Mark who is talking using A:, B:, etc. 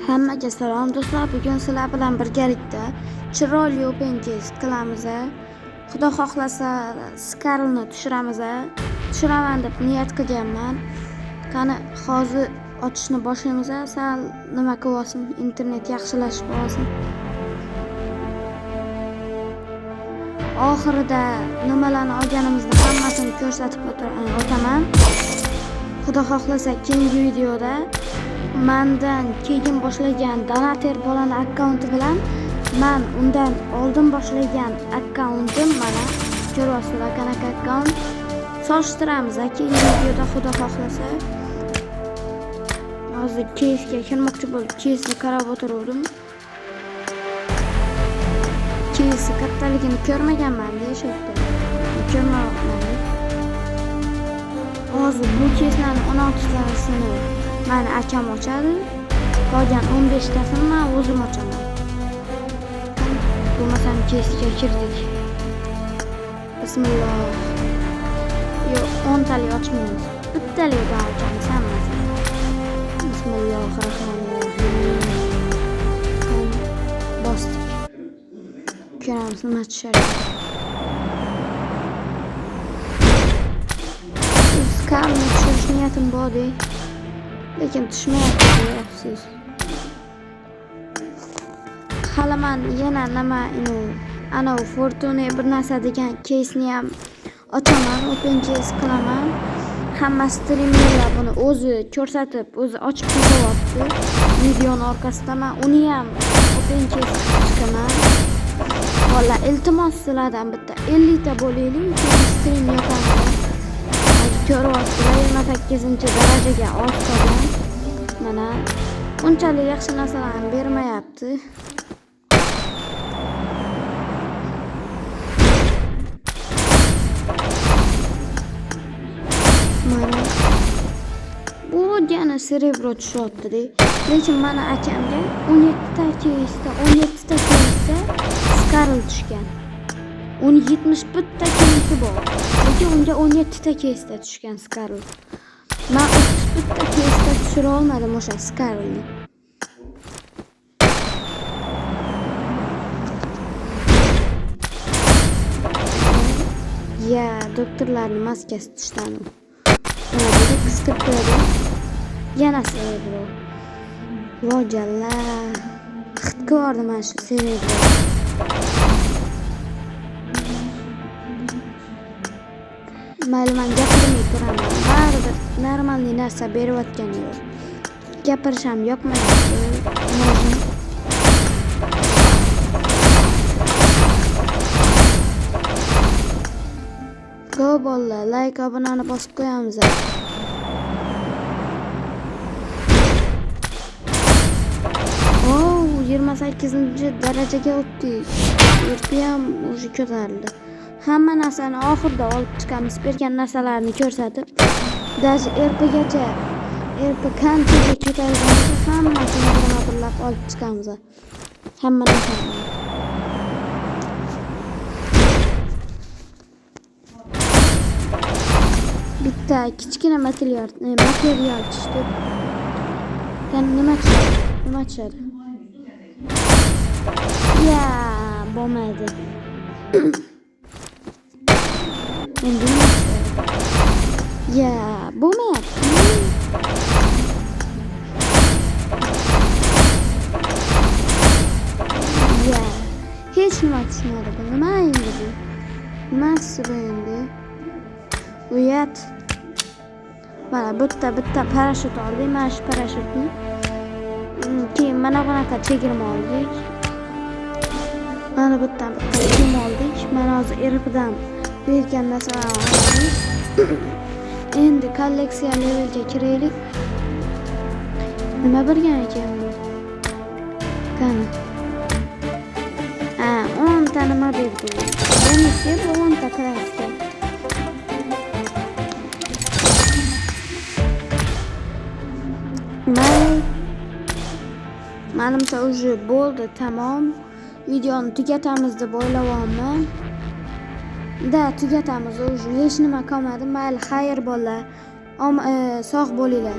A: Hammaga salom do'stlar. Bugun sizlar bilan birgalikda chiroyli open test qilamiz. Xudo xohlasa Skarlni tushiramiz. Tushiraman deb niyat qilganman. Qani hozir ochishni boshlaymiz. Sal nima qilsin, internet yaxshilashib olsin. Oxirida nimalarni olganimizni hammasini ko'rsatib o'taman. Xudo xohlasa keyingi videoda mendan keyin boshlagan donater bolani akkaunti bilan men undan oldin boshlagan akkauntim mana ko'ryapsizlar, qanaqa akkaunt solishtiramiz keyingi videoda xudo xohlasa. Hozir keysga kirmoqchi bo'lib keysni qarab o'tirdim. Keysni kattaligini ko'rmaganman deyishibdi. Ko'rmayapman. Hozir bu keyslarning 16 tanesini mani akam ochadi. Qolgan 15 tasini men o'zim ochaman. Bo'lmasam keysga kirdik. Bismillah. Yo'q, 10 tali ochmaymiz. Bittaligidan ochamiz hammasini. Bismillahirrohmanirrohim. Bosdik. Ko'ramiz nima tushadi. Skarlni tushirish niyatim bor, lekin tushmayapti, afsus. Hali men yana nima ana Fortune bir narsa degan keysni ham ochaman, open case qilaman. Hamma streamerlar buni o'zi ko'rsatib, o'zi ochib qo'yapti. Videoning orqasida men uni ham open case chiqaman. Valla iltimos sizlardan bitta 50 ta bo'laylik, stream yoqaman. Ko'ryapsizlar, 28-darajaga ortgan. Mana unchalik yaxshi narsalarni bermayapti. Mana bu yana serebro tushyapti, lekin mana akamga 17 ta keysda Skarl tushgan. 71 ta keysi bor. Lekin unga 17 ta keysda tushgan Skarl. Men 31 ta keysda tushira olmadim o'sha Skarlni. Ya, doktorlarning maskasi tushdan. Mana bu qisqib qo'yadi. Yana serebro. Vojalla. Xit ko'rdim mana shu serebro. Mayli, men gapirmay turaman. Baribir normalniy narsa berayotgan yo'q. Gapirisham yoqmayapti. Go bolalar, like, obunani bosib qo'yamiz. Oh, 28-darajaga o'tdik. Erpi ham o'zi ko'tarildi. Hamma narsani oxirida olib chiqamiz. Bergan narsalarni ko'rsatib, даже erpigacha, erpi qanchaga ko'tarilganini hammasini birma-birlab olib chiqamiz. Hamma narsani. Bitta kichkina material tushdi. Nima tushadi? Ya, bo'lmaydi. Endi ya, bo'lmayapti. Ya, hech nima tushmadi. Nima endi bu? Nimasi bu endi? Uyat. Mana bitta parashyut oldik. Mana shu parashyutni. Keyin mana bunaqa chegirma oldik. Mana bitta kiyim oldik. Mana hozir erpidan bergan narsalarni oldik. Endi kolleksiya levelga kiraylik. Nima bergan ekan bu? Qani. 10 ta nima berdi? Demak, bu 10 ta klassika. Menimcha уже bo'ldi, tamom. Videoni tugatamiz deb o'ylayapman. Tugatamiz, уже hech nima qolmadi. Mayli, xayr bolalar. Sog' bo'linglar.